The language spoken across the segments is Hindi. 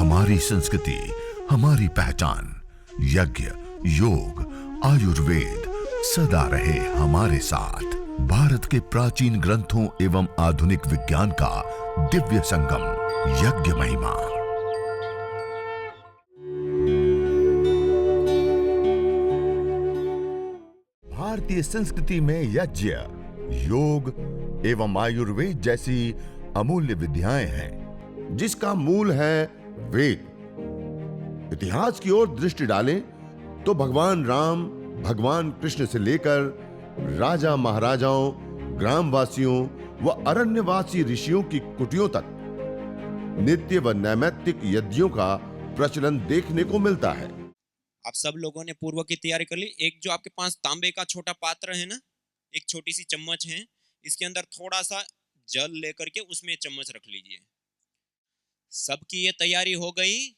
हमारी संस्कृति, हमारी पहचान। यज्ञ, योग, आयुर्वेद सदा रहे हमारे साथ। भारत के प्राचीन ग्रंथों एवं आधुनिक विज्ञान का दिव्य संगम, यज्ञ महिमा। भारतीय संस्कृति में यज्ञ, योग एवं आयुर्वेद जैसी अमूल्य विद्याएं हैं, जिसका मूल है वेद। इतिहास की ओर दृष्टि डालें तो भगवान राम, भगवान कृष्ण से लेकर राजा महाराजाओं, ग्रामवासियों व अरण्यवासी ऋषियों की कुटियों तक नित्य व नैमित्तिक यज्ञों का प्रचलन देखने को मिलता है। आप सब लोगों ने पूर्व की तैयारी कर ली। एक जो आपके पास तांबे का छोटा पात्र है ना, एक छोटी सी चम्मच है, इसके अंदर थोड़ा सा जल लेकर के उसमें चम्मच रख लीजिए। सबकी ये तैयारी हो गई।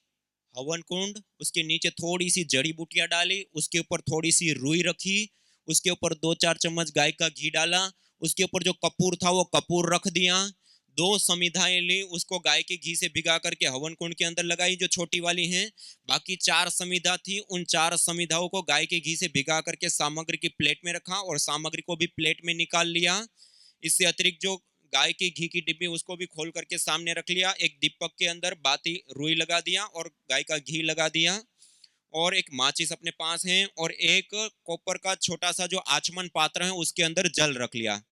हवन कुंड, उसके नीचे थोड़ी सी जड़ी बूटियां डाली, उसके ऊपर थोड़ी सी रुई रखी, उसके ऊपर 2-4 चम्मच गाय का घी डाला, उसके ऊपर जो कपूर था वो कपूर रख दिया। 2 समिधाएं ली, उसको गाय के घी से भिगा करके हवन कुंड के अंदर लगाई, जो छोटी वाली हैं। बाकी 4 समिधा थी, उन 4 समिधाओं को गाय के घी से भिगा करके सामग्री की प्लेट में रखा और सामग्री को भी प्लेट में निकाल लिया। इससे अतिरिक्त जो गाय के घी की डिब्बी उसको भी खोल करके सामने रख लिया। एक दीपक के अंदर बाती रुई लगा दिया और गाय का घी लगा दिया, और एक माचिस अपने पास है, और एक कॉपर का छोटा सा जो आचमन पात्र है उसके अंदर जल रख लिया।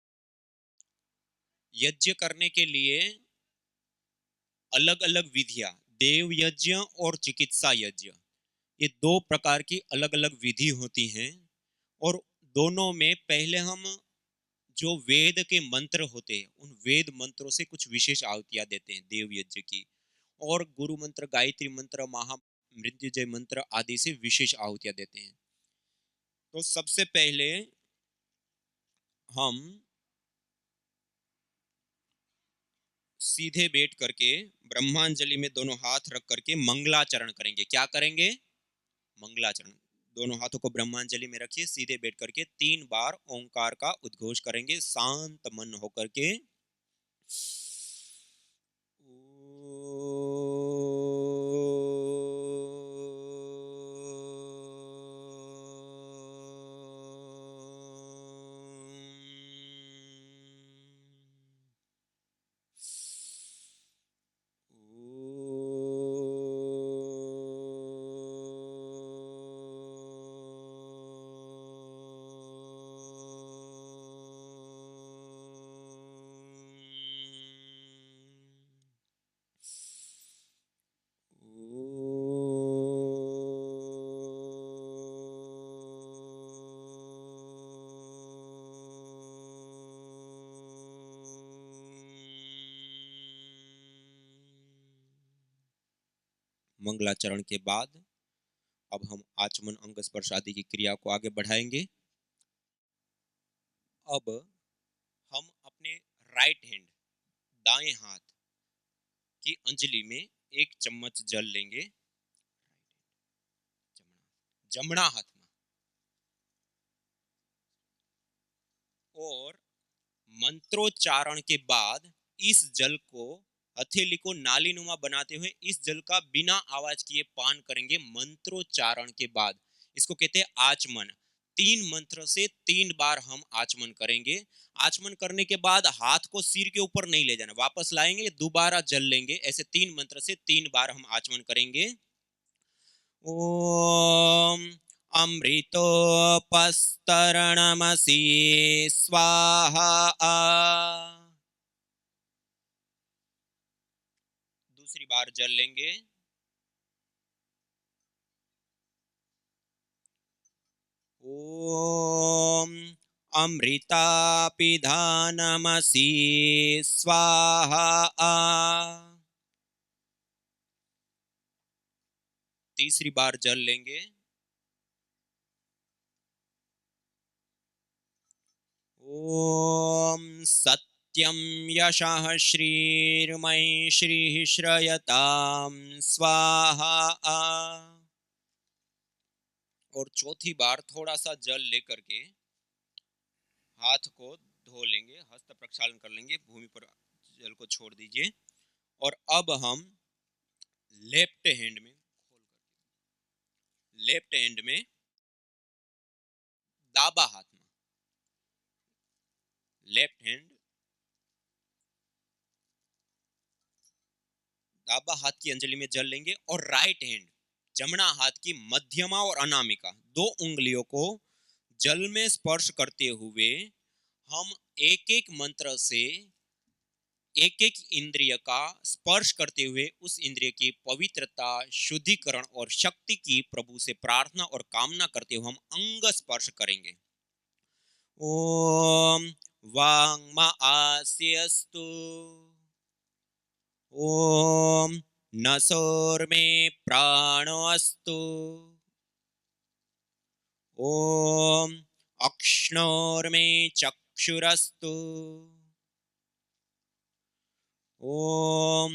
यज्ञ करने के लिए अलग अलग विधियां, देव यज्ञ और चिकित्सा यज्ञ, ये 2 प्रकार की अलग अलग विधि होती हैं। और दोनों में पहले हम जो वेद के मंत्र होते हैं उन वेद मंत्रों से कुछ विशेष आहुतियां देते हैं देव यज्ञ की, और गुरु मंत्र, गायत्री मंत्र, महा मृत्युंजय मंत्र आदि से विशेष आहुतियां देते हैं। तो सबसे पहले हम सीधे बैठ करके ब्रह्मांजलि में दोनों हाथ रख करके मंगलाचरण करेंगे। क्या करेंगे? मंगलाचरण। दोनों हाथों को ब्रह्मांजलि में रखिए, सीधे बैठ करके 3 बार ओंकार का उद्घोष करेंगे शांत मन होकर के। मंगलाचरण के बाद अब हम आचमन, अंग स्पर्श आदि की क्रिया को आगे बढ़ाएंगे। अब हम अपने राइट हैंड, दाएं हाथ की अंजलि में 1 चम्मच जल लेंगे, जमना हाथ में, और मंत्रोच्चारण के बाद इस जल को, हथेली को नालीनुमा बनाते हुए इस जल का बिना आवाज किए पान करेंगे मंत्रोच्चारण के बाद। इसको कहते हैं आचमन। 3 मंत्र से 3 बार हम आचमन करेंगे। आचमन करने के बाद हाथ को सिर के ऊपर नहीं ले जाना, वापस लाएंगे, दोबारा जल लेंगे। ऐसे 3 मंत्र से 3 बार हम आचमन करेंगे। ओम अमृतोपस्तरणमसि स्वाहा। दूसरी बार जल लेंगे। ओम अमृतापिधानमसि स्वाहा। तीसरी बार जल लेंगे। ओम सत्यम यशः श्रीर्मयि श्रीः श्रयताम स्वाहा। और चौथी बार थोड़ा सा जल लेकर के हाथ को धो लेंगे, हस्त प्रक्षालन कर लेंगे, भूमि पर जल को छोड़ दीजिए। और अब हम लेफ्ट हैंड में, लेफ्ट हैंड में दाबा हाथ में, लेफ्ट हैंड दाबा हाथ की अंजलि में जल लेंगे और राइट हैंड जमना हाथ की मध्यमा और अनामिका 2 उंगलियों को जल में स्पर्श करते हुए हम एक एक मंत्र से एक एक इंद्रिय का स्पर्श करते हुए उस इंद्रिय की पवित्रता, शुद्धिकरण और शक्ति की प्रभु से प्रार्थना और कामना करते हुए हम अंग स्पर्श करेंगे। ओम वांगमा आस्यस्तु, ओम नसोर्मे प्राणोऽस्तु, ओम अक्ष्णोर्मे चक्षुरस्तु, ओम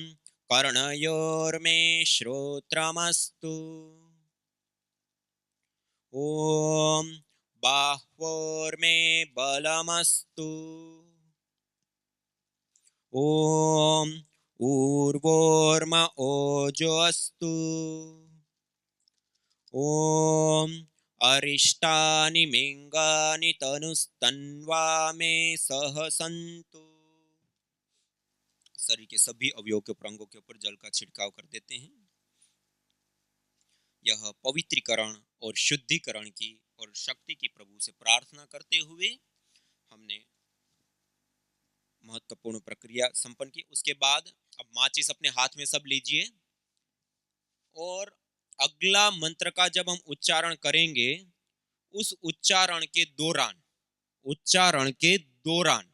कर्णयोर्मे श्रोत्रमस्तु, ओम बाह्वोर्मे बलमस्तु, ओम ऊर्वोर्म ओजोऽस्तु, ओम अरिष्टानि मिंगानि तनुस्तन्वा मे सहसन्तु। शरीर के सभी अवयवों के अंगों के ऊपर जल का छिड़काव कर देते हैं। यह पवित्रीकरण और शुद्धिकरण की और शक्ति की प्रभु से प्रार्थना करते हुए हमने महत्वपूर्ण प्रक्रिया संपन्न की। उसके बाद अब माचिस अपने हाथ में सब लीजिए और अगला मंत्र का जब हम उच्चारण करेंगे उस उच्चारण के दौरान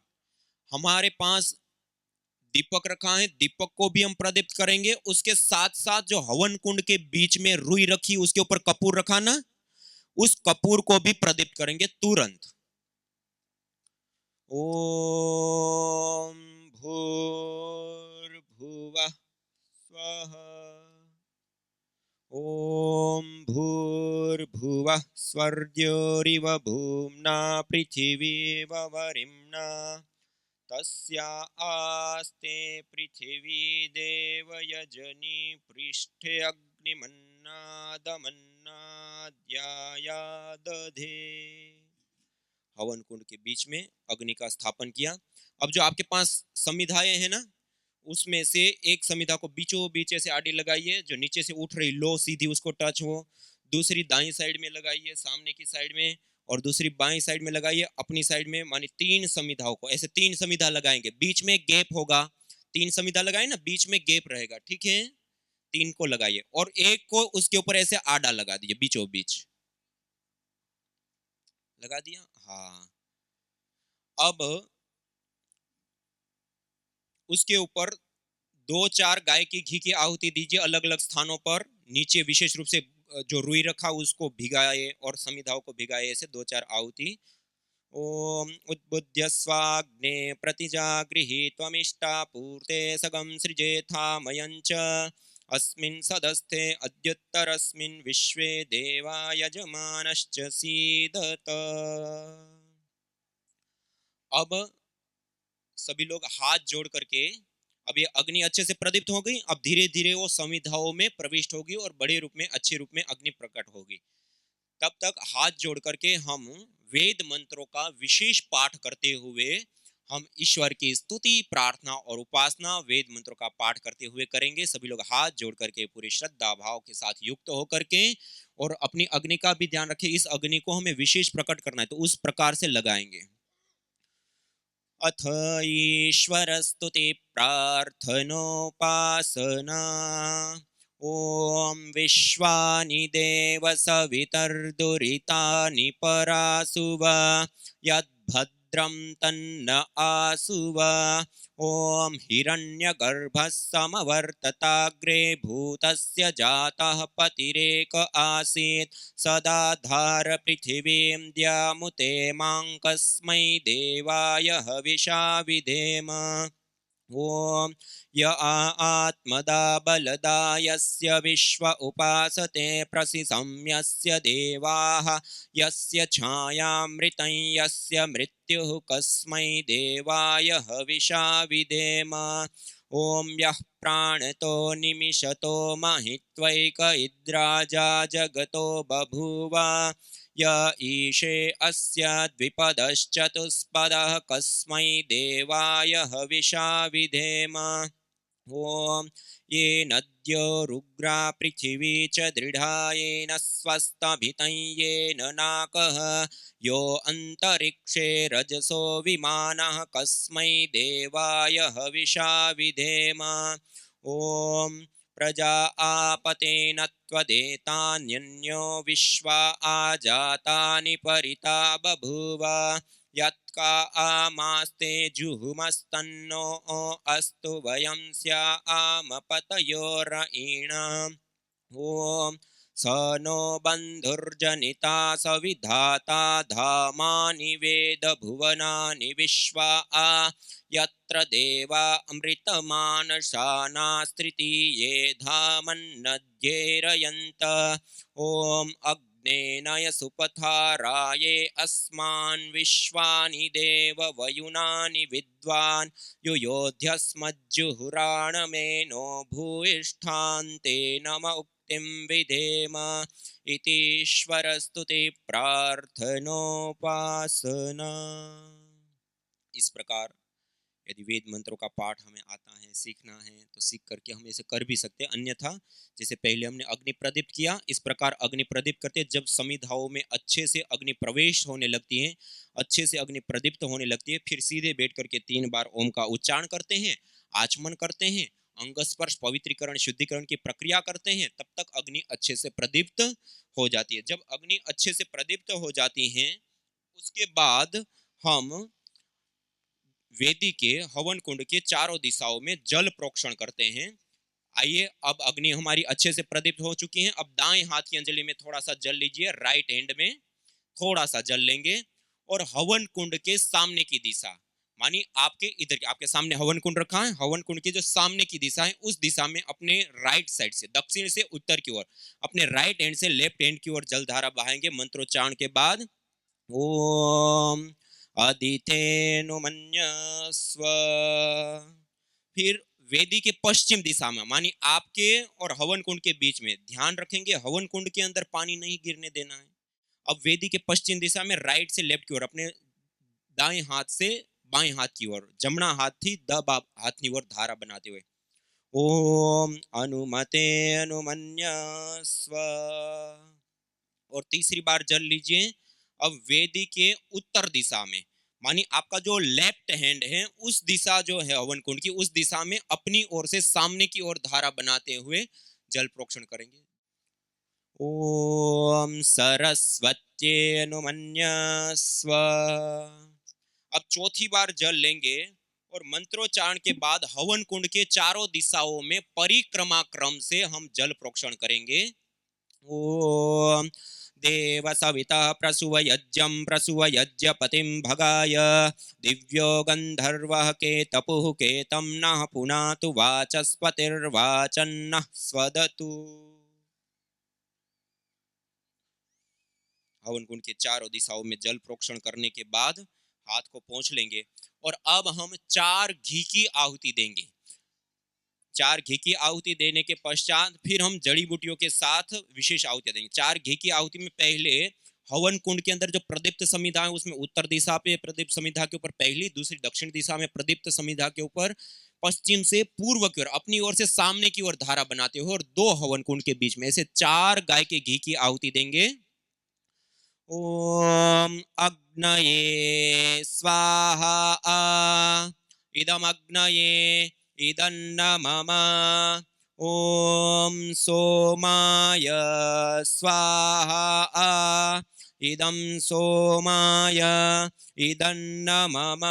हमारे पास दीपक रखा है, दीपक को भी हम प्रदीप्त करेंगे। उसके साथ साथ जो हवन कुंड के बीच में रुई रखी उसके ऊपर कपूर रखा ना, उस कपूर को भी प्रदीप्त करेंगे तुरंत। ओम भूर्भुवः स्वः, ओम भूर्भुवः स्वर्ग्योरिव भूम्ना पृथिवीव वरिम्ना तस्या आस्ते पृथिवी देवयजनी पृष्ठे अग्निमन्नादमन्नाद्याया दधे। हवन कुंड के बीच में अग्नि का स्थापन किया। अब जो आपके पास समिधाएं हैं ना, उसमें से एक समिधा को बीचों बीच से आड़ी लगाइए, जो नीचे से उठ रही लो सीधी उसको टच हो। दूसरी दाईं साइड में लगाइए सामने की साइड में, और दूसरी बाईं साइड में लगाइए अपनी साइड में। मानी 3 समिधाओं को ऐसे 3 समिधा लगाएंगे, बीच में गैप होगा। 3 समिधा लगाए ना, बीच में गैप रहेगा, ठीक है। 3 को लगाइए और एक को उसके ऊपर ऐसे आड़ा लगा दीजिए, बीचों बीच लगा दिया। हाँ, अब उसके ऊपर 2-4 गाय की घी की आहुति दीजिए अलग अलग स्थानों पर। नीचे विशेष रूप से जो रुई रखा उसको भिगाए और समिधाओं को भिगाए, ऐसे 2-4 आहुति। ओम उद्बुद्ध्य स्वाग्ने प्रतिजागृहि त्वमिष्टा पूर्ते सगम सृजेथा मयंच अस्मिन् सदस्थे अद्युत्तरस्मिन् विश्वे देवा यजमानश्च सीदत। अब सभी लोग हाथ जोड़ करके, अब ये अग्नि अच्छे से प्रदीप्त हो गई। अब धीरे धीरे वो समिधाओं में प्रविष्ट होगी और बड़े रूप में अच्छे रूप में अग्नि प्रकट होगी। तब तक हाथ जोड़ करके हम वेद मंत्रों का विशेष पाठ करते हुए हम ईश्वर की स्तुति, प्रार्थना और उपासना वेद मंत्रों का पाठ करते हुए करेंगे। सभी लोग हाथ जोड़ करके पूरी श्रद्धा भाव के साथ युक्त होकर के, और अपनी अग्नि का भी ध्यान रखें, इस अग्नि को हमें विशेष प्रकट करना है तो उस प्रकार से लगाएंगे। अथ ईश्वर स्तुति प्रार्थनोपासना। ओम विश्वानि देव सवितर्दुरितानि परासुव यद्भद्रं तन्न आसुव। ओम हिरण्यगर्भः समवर्तताग्रे भूतस्य जातः पतिरेक आसीत् सदाधार पृथिवीं द्यामुते मां कस्मै देवाय हविषा विधेम। ओम य आत्मदा बलदा यस्य विश्व उपासते प्रसिसंयस्य देवाः यस्य छायामृतं यस्य मृत्युः कस्मै देवाय हविषा विधेम। ओम यः प्राणतो निमिषतो महित्वैक इद्राजा जगतो बभूव य ईशे अस्य द्विपदश्चतुष्पदः कस्मै देवाय हविषा विधेम। ओम ये नद्यो रुग्रा पृथिवी च दृढ़ा येन स्वस्तभितं येन नाकः यो अंतरिक्षे रजसो विमानः कस्मै देवाय हविषा विधेम। ओम प्रजा आपतेन त्वदेतान्यन्यो विश्वा आजातानि परिता बभूव यत्का आमास्ते जुहुमस्तन्नो अस्तु वयं स्यामपतयोरयिणाम्। ओम स नो बन्धुर्जनिता सविधाता धामानि वेद भुवनानि विश्वा आ यत्र देवा अमृतमानशानास्त्रितीये धामन्नद्येरयन्त। ओम अग्नेनय सुपथाराये अस्मान् विश्वानि देव वयुनानि विद्वान् युयोध्यस्मज्जुहुराणमेनो भूयिष्ठान्ते नम उक्तिं विधेम। इतीश्वरस्तुति प्रार्थनोपासना। इस प्रकार यदि वेद मंत्रों का पाठ हमें आता है, सीखना है, तो सीख करके हम इसे कर भी सकते हैं। अन्यथा जैसे पहले हमने अग्नि प्रदीप्त किया, इस प्रकार अग्नि प्रदीप्त करते जब समिधाओं में अच्छे से अग्नि प्रवेश होने लगती है, अच्छे से अग्नि प्रदीप्त होने लगती है, फिर सीधे बैठ करके 3 बार ओम का उच्चारण करते हैं, आचमन करते हैं, अंग स्पर्श पवित्रीकरण शुद्धिकरण की प्रक्रिया करते हैं, तब तक अग्नि अच्छे से प्रदीप्त हो जाती है। जब अग्नि अच्छे से प्रदीप्त हो जाती है, उसके बाद हम वेदी के हवन कुंड के चारों दिशाओं में जल प्रोक्षण करते हैं। आइए, अब अग्नि हमारी अच्छे से प्रदीप्त हो चुकी है। अब दाएं हाथ की अंजलि में थोड़ा सा जल लीजिए, राइट हैंड में थोड़ा सा जल लेंगे और हवन कुंड के सामने की दिशा, मानी आपके इधर आपके सामने हवन कुंड रखा है, हवन कुंड की जो सामने की दिशा है उस दिशा में अपने राइट साइड से, दक्षिण से उत्तर की ओर, अपने राइट हैंड से लेफ्ट हैंड की ओर जलधारा बहाएंगे मंत्रोच्चारण के बाद। ओम अदितेनुमन्यस्व। फिर वेदी के पश्चिम दिशा में, मानी आपके और हवन कुंड के बीच में, ध्यान रखेंगे हवन कुंड के अंदर पानी नहीं गिरने देना है। अब वेदी के पश्चिम दिशा में राइट से लेफ्ट की ओर, अपने दाएं हाथ से बाएं हाथ की ओर, जमना हाथ थी हाथ की ओर धारा बनाते हुए ओम अनुमते अनुमन्यस्व। और तीसरी बार जल लीजिए। अब वेदी के उत्तर दिशा में, मानी आपका जो लेफ्ट हैंड है उस दिशा जो है हवन कुंड की, उस दिशा में अपनी ओर से सामने की ओर धारा बनाते हुए जल प्रोक्षण करेंगे। ओम सरस्वत्यनुमन्यस्व। अब चौथी बार जल लेंगे और मंत्रोच्चारण के बाद हवन कुंड के चारों दिशाओं में परिक्रमा क्रम से हम जल प्रोक्षण करेंगे। ओम देव सविता प्रसुव यज्ञं प्रसुव यज्ञपतिं भगाय दिव्यो गंधर्वः केतपुः केतं नः पुनातु वाचस्पतिर्वाचन्नः स्वदतु। हवन कुंड के चारों दिशाओं में जल प्रोक्षण करने के बाद हाथ को पोंछ लेंगे और अब हम 4 घी की आहुति देंगे। 4 घी की आहुति देने के पश्चात फिर हम जड़ी बूटियों के साथ विशेष आहुति देंगे। 4 घी की आहुति में पहले हवन कुंड के अंदर जो प्रदीप्त समिधा है उसमें उत्तर दिशा पे प्रदीप्त समिधा के ऊपर पहली, दूसरी दक्षिण दिशा में प्रदीप्त समिधा के ऊपर पश्चिम से पूर्व की ओर अपनी ओर से सामने की ओर धारा बनाते हुए और 2 हवन कुंड के बीच में ऐसे 4 गाय के घी की आहुति देंगे। ओम अग्नये स्वाहा इदम अग्नये इदन्न मम। ओम सोमाय स्वाहा इदं सोमाय इदन्न मम।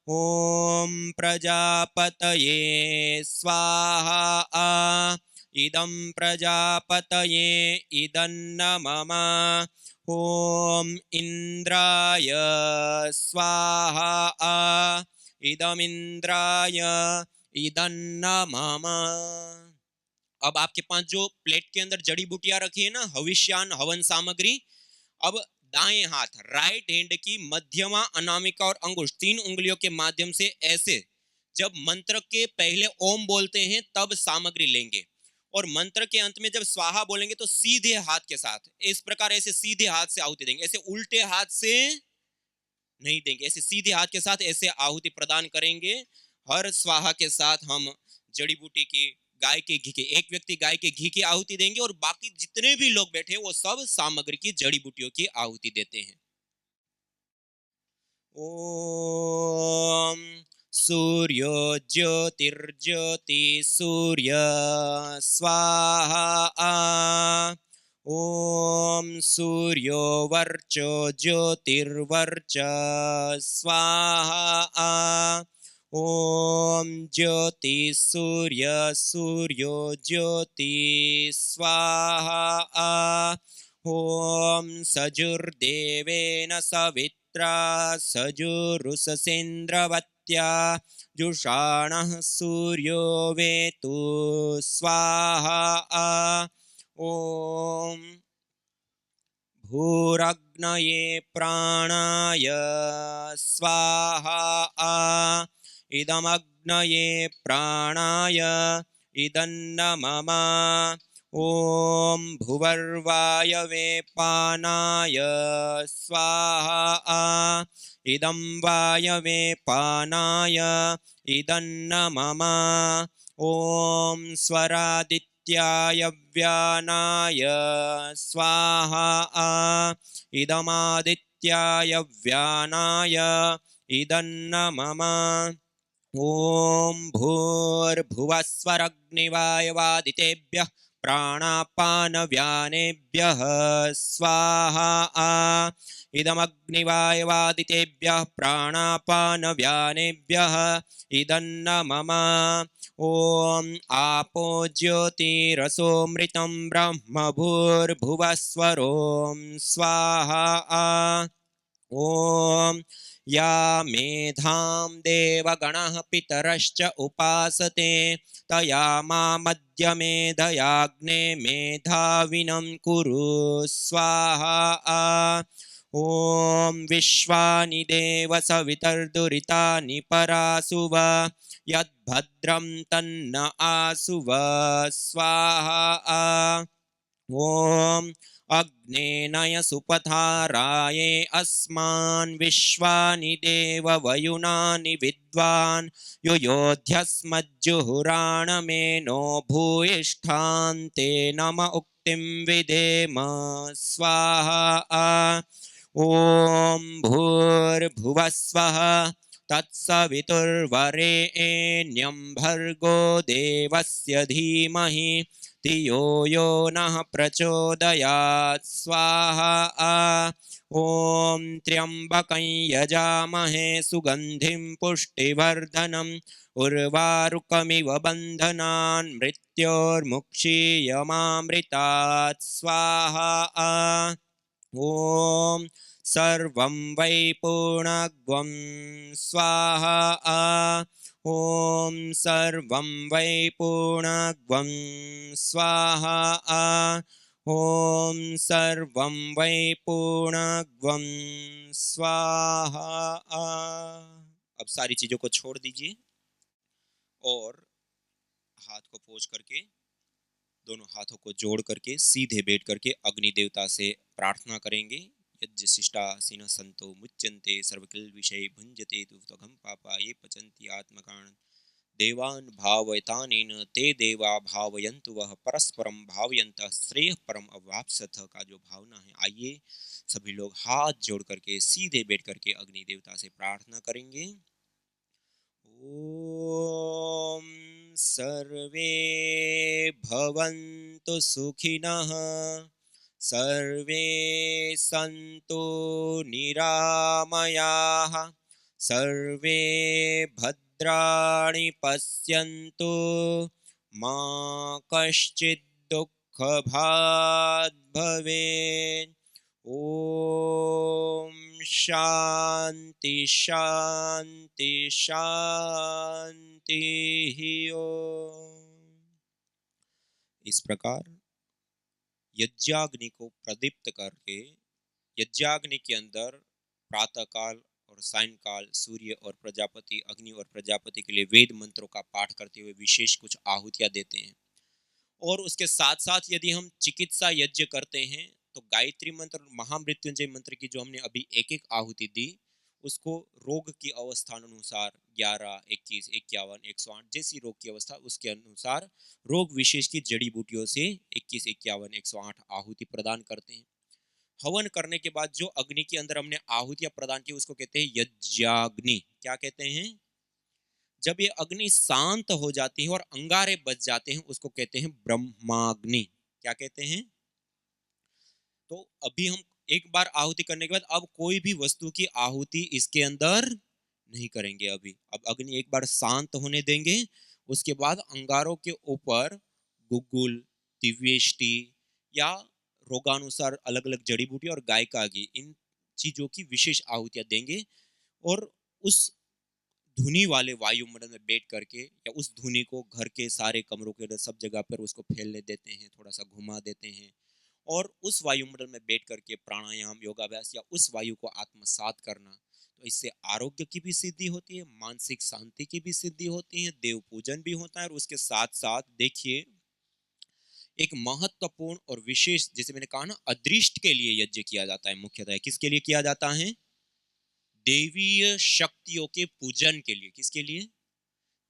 ओम प्रजापतये स्वाहा इदं प्रजापतये इदन्न मम। ओम इंद्राय स्वाहा इदमिंद्राय इदन्न मम। अब आपके पास जो प्लेट के अंदर जड़ी बूटियां रखी है ना, हविष्यान हवन सामग्री, अब दाएं हाथ राइट हैंड की मध्यमा, अनामिका और अंगुष्ठ 3 उंगलियों के माध्यम से ऐसे जब मंत्र के पहले ओम बोलते हैं तब सामग्री लेंगे, और मंत्र के अंत में जब स्वाहा बोलेंगे तो सीधे हाथ के साथ इस प्रकार ऐसे सीधे हाथ से आहुति देंगे, ऐसे उल्टे हाथ से नहीं देंगे, ऐसे सीधे हाथ के साथ ऐसे आहुति प्रदान करेंगे। हर स्वाहा के साथ हम जड़ी बूटी की, गाय के घी के, एक व्यक्ति गाय के घी की आहुति देंगे और बाकी जितने भी लोग बैठे हैं वो सब सामग्री की, जड़ी बूटियों की आहुति देते हैं। ओम सूर्यो ज्योतिर्ज्योति सूर्य स्वाहा। ओम सूर्यो वर्चो ज्योतिर्वर्च स्वाहा। ओम ज्योति सूर्य सूर्यो ज्योति स्वाहा। ओम सजुर्देवेन सवित्रा सजुरुससेन्द्रवत्या जुषाणः सूर्यो वेतु स्वाहा। ओम भूरग्नये प्राणाय स्वाहा। इदमग्नये प्राणाय इदन्न मम। ओम भुवर्वायवे पानाय स्वाहा। इदं वायवे पानाय इदन्न मम। ओम स्वरादित्याय व्यानाय स्वाहा। इदमादित्याय व्यानाय इदन्न मम। ओम भूर्भुवस्वरग्निवायवादितेभ्यः प्राणापानव्यानेभ्यः स्वाहा। इदमग्निवायवादितेभ्यः प्राणापानव्यानेभ्यः इदन्न मम। ओम आपो ज्योतिरसोमृतं ब्रह्म भूर्भुवस्वरों स्वाहा। ओम या मेधां देवगणः पितरश्च उपासते तया मामद्य मेधयाग्ने मेधाविनं कुरु स्वाहा। ओम विश्वानि देव सवितर्दुरितानि परासुव यद्भद्रं तन्न आसुव स्वाहा। ओम अग्नेनय सुपथाराये अस्मान् विश्वानि देव वयुनानि विद्वान् युयोध्यस्मज्जुहुराणमेनो भूयिष्ठान्ते नम उक्तिं विधेम स्वाहा। ओम भूर्भुवस्वः तत्सवितुर्वरेण्यं भर्गो देवस्य धीमहि धियो यो नः प्रचोदयात् स्वाहा। ओम त्र्यंबकं यजामहे सुगंधिं पुष्टिवर्धनम् उर्वारुकमिव बन्धनान् मृत्योर्मुक्षीयमामृतात् स्वाहा। ओम सर्वं वै पूर्णग्वं स्वाहा। ओम सर्वं वै पूर्णग्वं स्वाहा। ओम सर्वं वै पूर्णग्वं स्वाहा। अब सारी चीजों को छोड़ दीजिए और हाथ को पोंछ करके, दोनों हाथों को जोड़ करके सीधे बैठ करके अग्नि देवता से प्रार्थना करेंगे। यज्ञ शिष्टासीन संतो मुच्यन्ते सर्वकिल विषय भुंजते तुभ्यघं पापा ये पचन्ति आत्मकान देवान् भावयतानेन ते देवा भावयन्तु वह परस्परम भावयन्तः श्रेयः परम अवाप्स्यथ का जो भावना है। आइए सभी लोग हाथ जोड़ करके सीधे बैठ करके अग्नि देवता से प्रार्थना करेंगे। ओम सर्वे भवन्तु सुखिनः सर्वे सन्तु निरामयाः सर्वे भद्राणि पश्यन्तु मा कश्चित् दुःखभाग् भवेत्। ओम शांति शांति शांति। ओम। इस प्रकार यज्ञाग्नि को प्रदीप्त करके, यज्ञाग्नि के अंदर प्रातःकाल और सायंकाल सूर्य और प्रजापति, अग्नि और प्रजापति के लिए वेद मंत्रों का पाठ करते हुए विशेष कुछ आहुतियाँ देते हैं। और उसके साथ साथ यदि हम चिकित्सा यज्ञ करते हैं तो गायत्री मंत्र और महामृत्युंजय मंत्र की जो हमने अभी एक एक आहुति दी, उसको रोग की अवस्था अनुसार 11, 21, 51, 108 जैसी रोग की अवस्था उसके अनुसार रोग विशेष की जड़ी बूटियों से 21, 51, 108 आहुति प्रदान करते हैं। हवन करने के बाद जो अग्नि के अंदर हमने आहुतियां प्रदान की उसको कहते हैं यज्ञाग्नि। क्या कहते हैं? जब ये अग्नि शांत हो जाती है और अंगारे बच जाते हैं उसको कहते हैं ब्रह्माग्नि। क्या कहते हैं? तो अभी हम एक बार आहुति करने के बाद अब कोई भी वस्तु की आहुति इसके अंदर नहीं करेंगे। अभी अब अग्नि एक बार शांत होने देंगे, उसके बाद अंगारों के ऊपर गुग्गुल, दिव्येष्टि या रोगानुसार अलग अलग जड़ी बूटी और गाय का घी, इन चीजों की विशेष आहुतियां देंगे। और उस धुनी वाले वायुमंडल में बैठ करके या उस धुनी को घर के सारे कमरों के अंदर सब जगह पर उसको फैलने देते हैं, थोड़ा सा घुमा देते हैं। और उस वायुमंडल में बैठ करके प्राणायाम, योगाभ्यास या उस वायु को आत्मसात करना, तो इससे आरोग्य की भी सिद्धि होती है, मानसिक शांति की भी सिद्धि होती है, देव पूजन भी होता है। और उसके साथ साथ देखिए एक महत्वपूर्ण और विशेष, जैसे मैंने कहा ना, अदृष्ट के लिए यज्ञ किया जाता है। मुख्यतः किसके लिए किया जाता है? देवीय शक्तियों के पूजन के लिए। किसके लिए?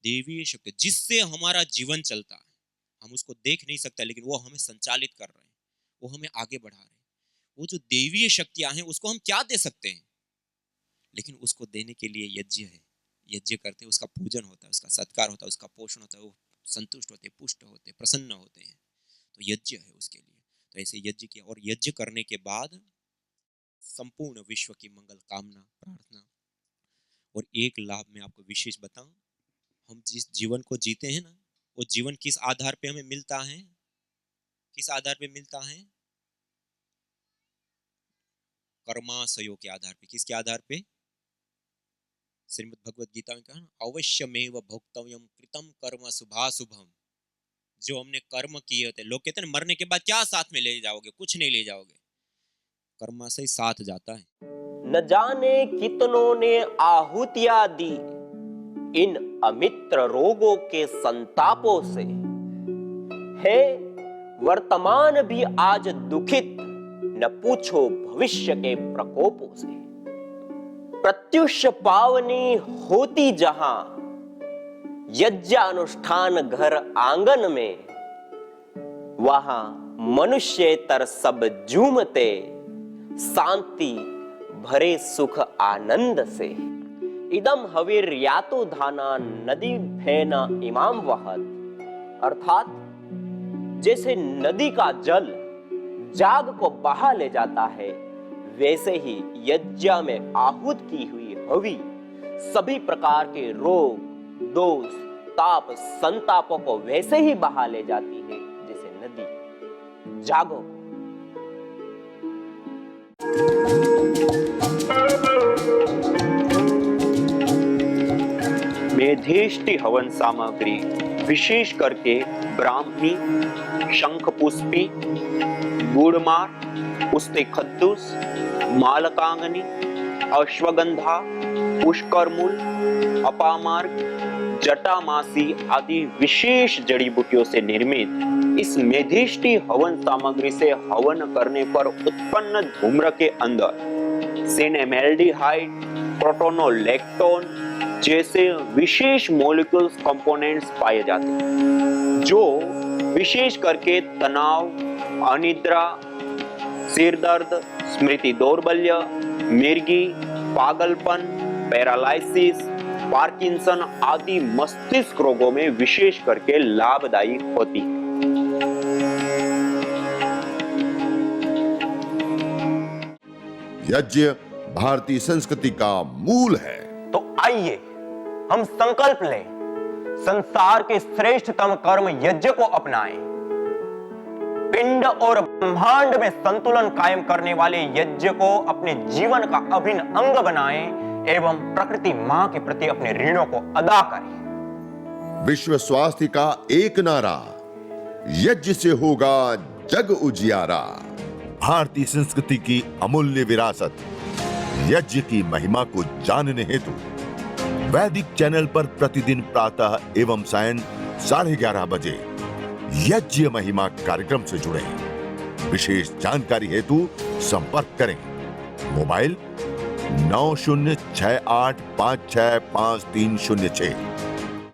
देवीय शक्ति, जिससे हमारा जीवन चलता है। हम उसको देख नहीं सकते लेकिन वो हमें संचालित कर रहे हैं, वो हमें आगे बढ़ा रहे हैं। वो जो देवीय शक्तियां हैं उसको हम क्या दे सकते हैं? लेकिन उसको देने के लिए यज्ञ है। यज्ञ करते हैं, उसका पूजन होता है, उसका सत्कार होता है, उसका पोषण होता है, वो संतुष्ट होते, पुष्ट होते, प्रसन्न होते हैं। तो यज्ञ है उसके लिए। तो ऐसे यज्ञ किया और यज्ञ करने के बाद संपूर्ण विश्व की मंगल कामना प्रार्थना। और एक लाभ मैं आपको विशेष बताऊं, हम जिस जीवन को जीते हैं ना, वो जीवन किस आधार पे हमें मिलता है? किस आधार पे मिलता है? कर्माशयों के आधार पे। किसके आधार पे? श्रीमद् भगवद गीता में कहा, अवश्यमेव भोक्तव्यम कृतम कर्म शुभाशुभम। जो हमने कर्म किए होते, लोग कहते हैं मरने के बाद क्या साथ में ले जाओगे? कुछ नहीं ले जाओगे, कर्माशय साथ जाता है। न जाने कितनों ने आहुतियां दी इन अमित्र रोगों के संतापों से, है वर्तमान भी आज दुखित, न पूछो भविष्य के प्रकोपों से। प्रत्युष पावनी होती जहां यज्ञानुष्ठान घर आंगन में, वहां मनुष्येतर सब झूमते शांति भरे सुख आनंद से। इदम हविर्यातो धाना नदी भेना इमाम वहत। अर्थात जैसे नदी का जल जाग को बहा ले जाता है, वैसे ही यज्ञ में आहूत की हुई हवि सभी प्रकार के रोग, दोष, ताप, संतापों को वैसे ही बहा ले जाती है जैसे नदी। जागो। मेधेष्टि हवन सामग्री विशेष करके ब्राह्मी, शंखपुष्पी, गुड़मार, उस्ते खद्दूस, मालकांगनी, अश्वगंधा, पुष्करमूल, अपामार्ग, जटामासी आदि विशेष जड़ी बूटियों से निर्मित इस मेधेष्टि हवन सामग्री से हवन करने पर उत्पन्न धूम्र के अंदर सिनेमेल्डिहाइड, प्रोटोनोलेक्टोन जैसे विशेष मॉलिक्यूल्स कंपोनेंट्स पाए जाते हैं, जो विशेष करके तनाव, अनिद्रा, सिर दर्द, स्मृति दौर्बल्य, मिर्गी, पागलपन, पैरालाइसिस, पार्किंसन आदि मस्तिष्क रोगों में विशेष करके लाभदायी होती है। यज्ञ भारतीय संस्कृति का मूल है। तो आइए हम संकल्प लें, संसार के श्रेष्ठतम कर्म यज्ञ को अपनाएं। पिंड और ब्रह्मांड में संतुलन कायम करने वाले यज्ञ को अपने जीवन का अभिन्न अंग बनाएं एवं प्रकृति मां के प्रति अपने ऋणों को अदा करें। विश्व स्वास्थ्य का एक नारा, यज्ञ से होगा जग उजियारा। भारतीय संस्कृति की अमूल्य विरासत। यज्ञ की महिमा को जानने हेतु वैदिक चैनल पर प्रतिदिन प्रातः एवं सायं 11:30 बजे यज्ञ महिमा कार्यक्रम से जुड़े। विशेष जानकारी हेतु संपर्क करें। मोबाइल 9068565306।